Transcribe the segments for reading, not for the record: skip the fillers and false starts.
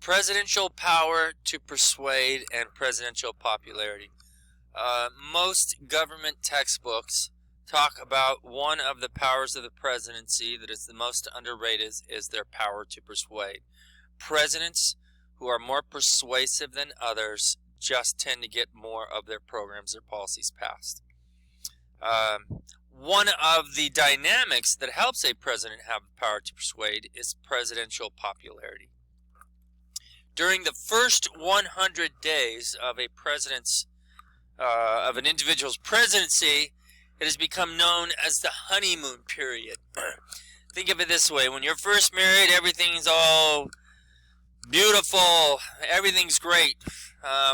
Presidential power to persuade and presidential popularity. Most government textbooks talk about one of the powers of the presidency that is the most underrated is their power to persuade. Presidents who are more persuasive than others just tend to get more of their programs or policies passed. One of the dynamics that helps a president have the power to persuade is presidential popularity. During the first 100 days of a president's of an individual's presidency, it has become known as the honeymoon period. Think of it this way: when you're first married, everything's all beautiful, everything's great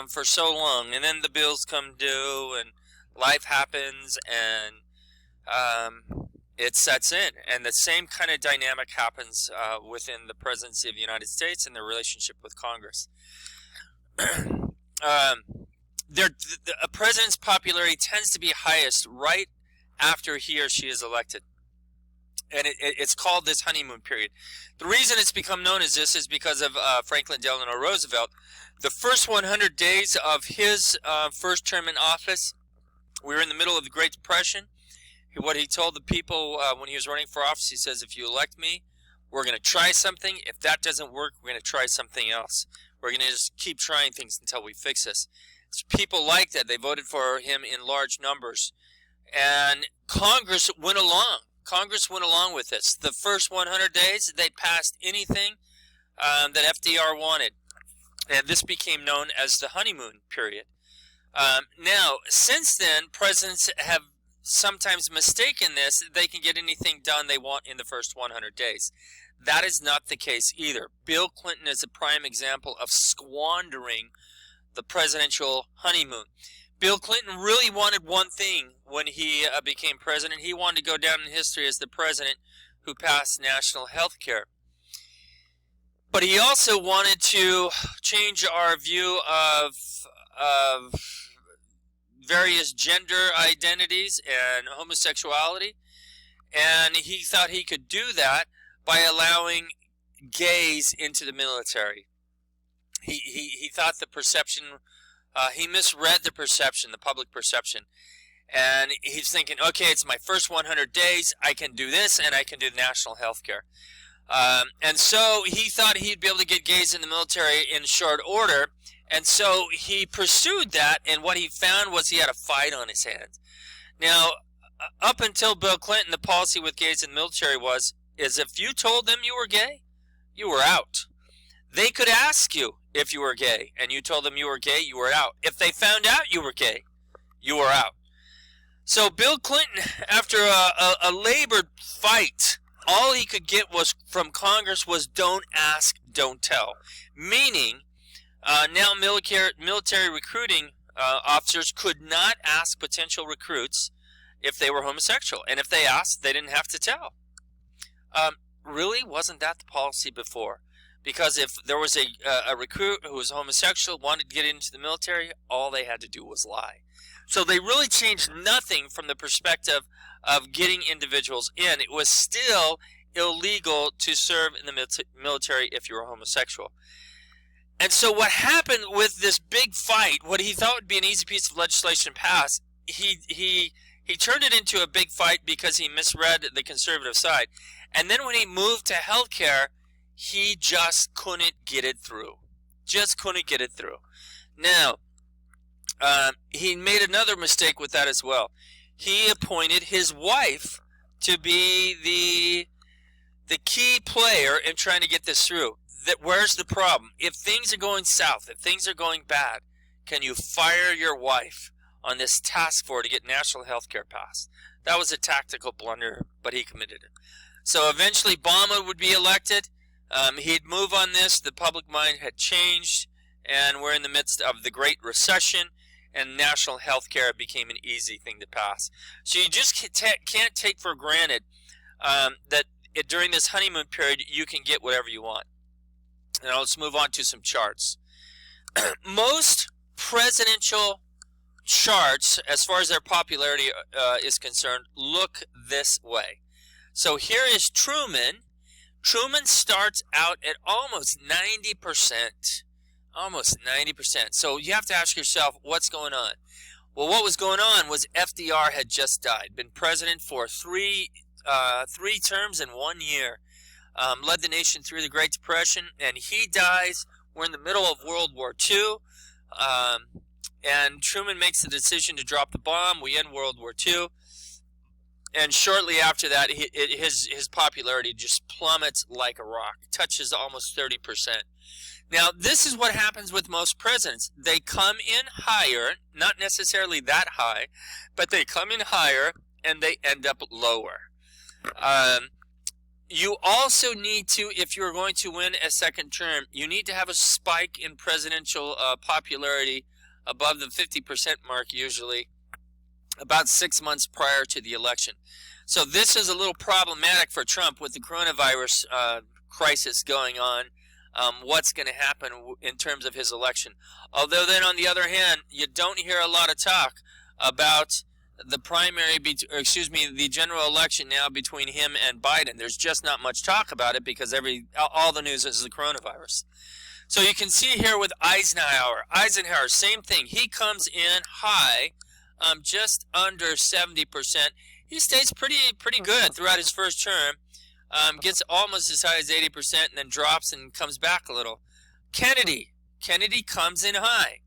for so long, and then the bills come due and life happens, and it sets in. And the same kind of dynamic happens within the presidency of the United States and their relationship with Congress. A president's popularity tends to be highest right after he or she is elected. And it's called this honeymoon period. The reason it's become known as this is because of Franklin Delano Roosevelt. The first 100 days of his first term in office, we were in the middle of the Great Depression. What he told the people when he was running for office, he says, if you elect me, we're going to try something. If that doesn't work, we're going to try something else. We're going to just keep trying things until we fix this. So people liked that. They voted for him in large numbers. And Congress went along. Congress went along with this. The first 100 days, they passed anything that FDR wanted. And this became known as the honeymoon period. Now, since then, presidents have sometimes mistaken this. They can get anything done they want in the first 100 days. That is not the case either. Bill Clinton is a prime example of squandering the presidential honeymoon. Bill Clinton really wanted one thing when he became president. He wanted to go down in history as the president who passed national health care. But he also wanted to change our view of various gender identities and homosexuality. And he thought he could do that by allowing gays into the military. He thought the perception, he misread the perception, the public perception. And he's thinking, okay, it's my first 100 days, I can do this, and I can do national health care. And so he thought he'd be able to get gays in the military in short order. And so he pursued that, and what he found was he had a fight on his hands. Now, up until Bill Clinton, the policy with gays in the military is if you told them you were gay, you were out. They could ask you if you were gay, and you told them you were gay, you were out. If they found out you were gay, you were out. So Bill Clinton, after a labored fight, all he could get was from Congress was don't ask, don't tell. Meaning, now military recruiting officers could not ask potential recruits if they were homosexual. And if they asked, they didn't have to tell. Really, wasn't that the policy before? Because if there was a recruit who was homosexual, wanted to get into the military, all they had to do was lie. So they really changed nothing from the perspective of getting individuals in. It was still illegal to serve in the military if you were homosexual. And so what happened with this big fight, what he thought would be an easy piece of legislation passed, he turned it into a big fight because he misread the conservative side. And then when he moved to health care, he just couldn't get it through. Just couldn't get it through. Now, he made another mistake with that as well. He appointed his wife to be the key player in trying to get this through. Where's the problem? If things are going south, if things are going bad, can you fire your wife on this task force to get national health care passed? That was a tactical blunder, but he committed it. So eventually Obama would be elected. He'd move on this. The public mind had changed, and we're in the midst of the Great Recession, and national health care became an easy thing to pass. So you just can't take for granted that during this honeymoon period you can get whatever you want. Now let's move on to some charts. Most presidential charts, as far as their popularity is concerned, look this way. So here is Truman. Truman starts out at almost 90%. Almost 90%. So you have to ask yourself, what's going on? Well, what was going on was FDR had just died, been president for three terms in 1 year, led the nation through the Great Depression, and he dies. We're in the middle of World War II, and Truman makes the decision to drop the bomb. We end World War II, and shortly after that, his popularity just plummets like a rock, touches almost 30%. Now, this is what happens with most presidents. They come in higher, not necessarily that high, but they come in higher and they end up lower. You also need to, if you're going to win a second term, you need to have a spike in presidential popularity above the 50% mark usually, about 6 months prior to the election. So this is a little problematic for Trump with the coronavirus crisis going on. What's going to happen in terms of his election. Although then on the other hand, you don't hear a lot of talk about the the general election now between him and Biden. There's just not much talk about it because all the news is the coronavirus. So you can see here with Eisenhower. Eisenhower, same thing. He comes in high, just under 70%. He stays pretty good throughout his first term. Gets almost as high as 80% and then drops and comes back a little. Kennedy comes in high.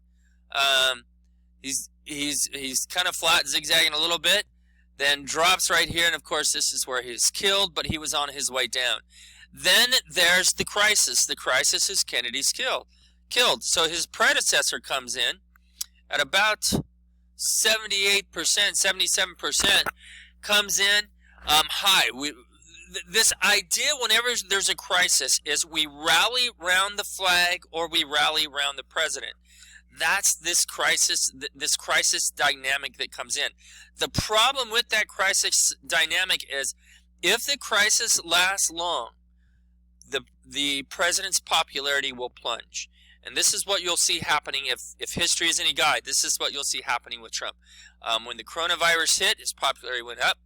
He's kind of flat, zigzagging a little bit, then drops right here, and of course this is where he's killed, but he was on his way down. Then there's the crisis. The crisis is Kennedy's killed. So his predecessor comes in at about 78%, 77%, comes in high. This idea whenever there's a crisis is we rally around the flag or we rally around the president. That's this crisis dynamic that comes in. The problem with that crisis dynamic is if the crisis lasts long, the president's popularity will plunge. And this is what you'll see happening if history is any guide. This is what you'll see happening with Trump. When the coronavirus hit, his popularity went up.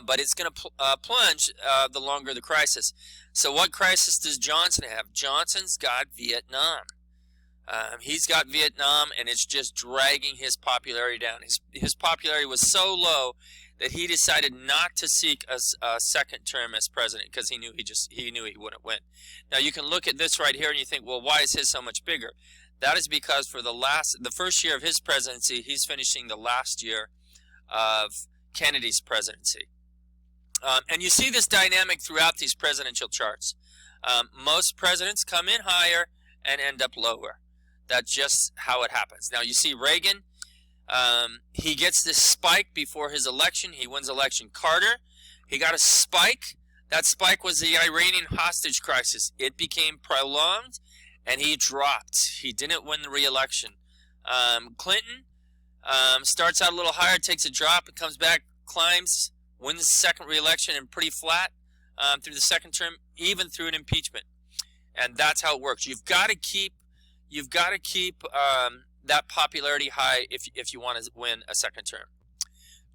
But it's going to plunge the longer the crisis. So what crisis does Johnson have? Johnson's got Vietnam. He's got Vietnam, and it's just dragging his popularity down. His popularity was so low that he decided not to seek a second term as president because he knew he wouldn't win. Now you can look at this right here and you think, well, why is his so much bigger? That is because for the first year of his presidency, he's finishing the last year of Kennedy's presidency. And you see this dynamic throughout these presidential charts. Most presidents come in higher and end up lower. That's just how it happens. Now you see Reagan, he gets this spike before his election. He wins election. Carter, he got a spike. That spike was the Iranian hostage crisis. It became prolonged and he dropped. He didn't win the re-election. Clinton starts out a little higher, takes a drop, and comes back, climbs, wins the second re-election and pretty flat through the second term, even through an impeachment. And that's how it works. You've got to keep that popularity high if you want to win a second term.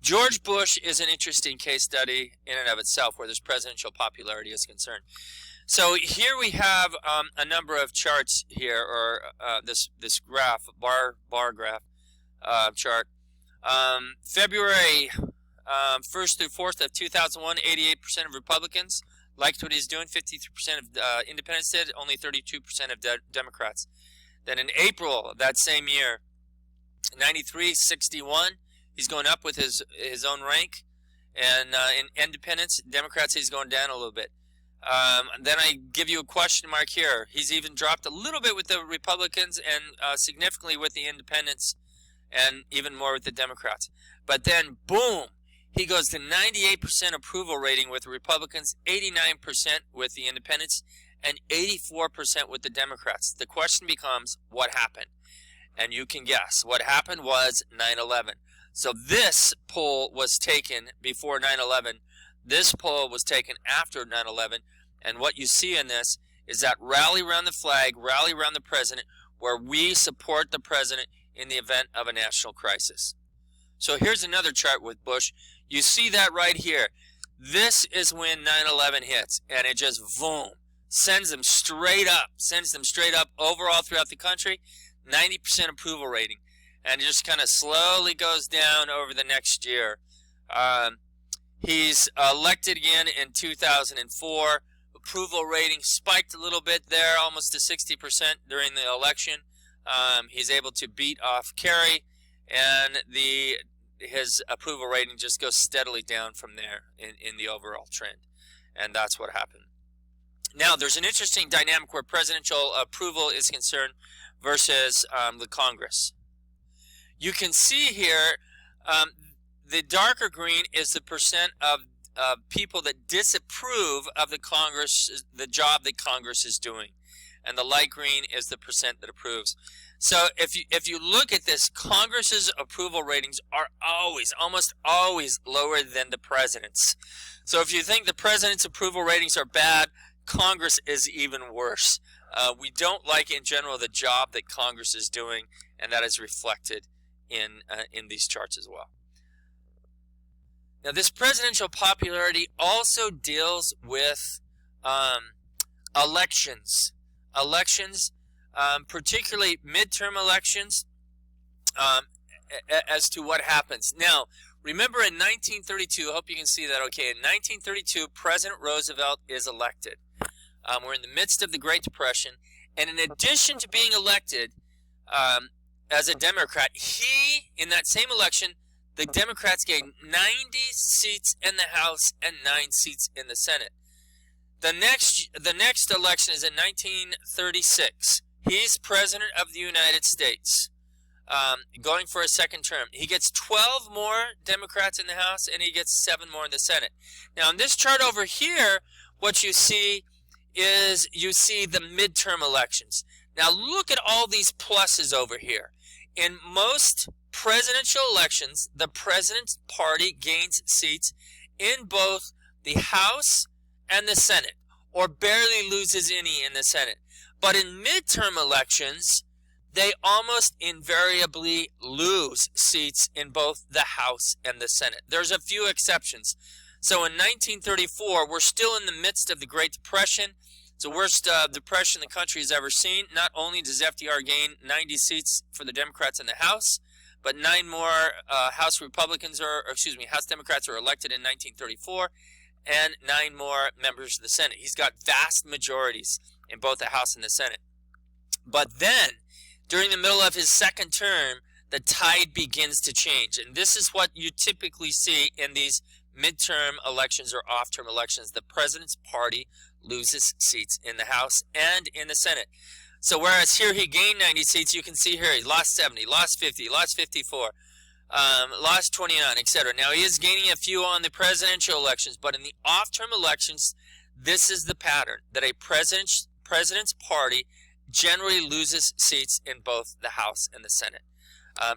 George Bush is an interesting case study in and of itself where this presidential popularity is concerned. So here we have a number of charts here, or this graph, bar graph chart. February 1st through 4th of 2001, 88% of Republicans liked what he's doing. 53% of independents did. Only 32% of Democrats. Then in April of that same year, 93-61, he's going up with his own rank. And in independents, Democrats, he's going down a little bit. Then I give you a question mark here. He's even dropped a little bit with the Republicans and significantly with the independents and even more with the Democrats. But then, boom, he goes to 98% approval rating with the Republicans, 89% with the independents, and 84% with the Democrats. The question becomes, what happened? And you can guess. What happened was 9/11. So this poll was taken before 9/11. This poll was taken after 9/11. And what you see in this is that rally around the flag, rally around the president, where we support the president in the event of a national crisis. So here's another chart with Bush. You see that right here. This is when 9/11 hits, and it just, boom, sends them straight up overall throughout the country, 90% approval rating. And it just kind of slowly goes down over the next year. He's elected again in 2004. Approval rating spiked a little bit there, almost to 60% during the election. He's able to beat off Kerry, and his approval rating just goes steadily down from there in the overall trend. And that's what happened. Now, there's an interesting dynamic where presidential approval is concerned versus the Congress. You can see here the darker green is the percent of people that disapprove of the job that Congress is doing, and the light green is the percent that approves. So if you look at this, Congress's approval ratings are almost always lower than the president's. So if you think the president's approval ratings are bad, Congress is even worse. We don't like, in general, the job that Congress is doing, and that is reflected in these charts as well. Now, this presidential popularity also deals with elections. Particularly midterm elections, as to what happens. Now, remember in 1932, I hope you can see that okay, in 1932, President Roosevelt is elected. We're in the midst of the Great Depression, and in addition to being elected as a Democrat, in that same election, the Democrats gained 90 seats in the House and 9 seats in the Senate. The next election is in 1936. He's President of the United States, going for a second term. He gets 12 more Democrats in the House, and he gets 7 more in the Senate. Now, in this chart over here, what you see is the midterm elections. Now, look at all these pluses over here. In most presidential elections, the president's party gains seats in both the House and the Senate, or barely loses any in the Senate. But in midterm elections, they almost invariably lose seats in both the House and the Senate. There's a few exceptions. So in 1934, we're still in the midst of the Great Depression. It's the worst depression the country has ever seen. Not only does FDR gain 90 seats for the Democrats in the House, but 9 more House Democrats are elected in 1934, and 9 more members of the Senate. He's got vast majorities in both the House and the Senate. But then, during the middle of his second term, the tide begins to change. And this is what you typically see in these midterm elections or off-term elections. The president's party loses seats in the House and in the Senate. So whereas here he gained 90 seats, you can see here he lost 70, lost 50, lost 54, lost 29, etc. Now he is gaining a few on the presidential elections, but in the off-term elections, this is the pattern, that a president's party generally loses seats in both the House and the Senate.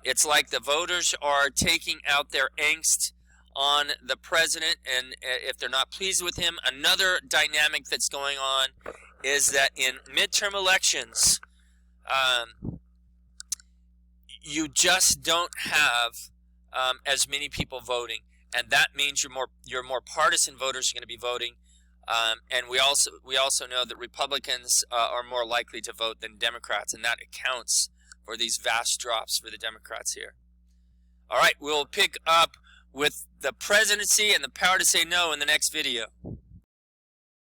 It's like the voters are taking out their angst on the president, and if they're not pleased with him. Another dynamic that's going on is that in midterm elections, you just don't have as many people voting, and that means your more partisan voters are going to be voting. And we also know that Republicans are more likely to vote than Democrats, and that accounts for these vast drops for the Democrats here. All right, we'll pick up with the presidency and the power to say no in the next video.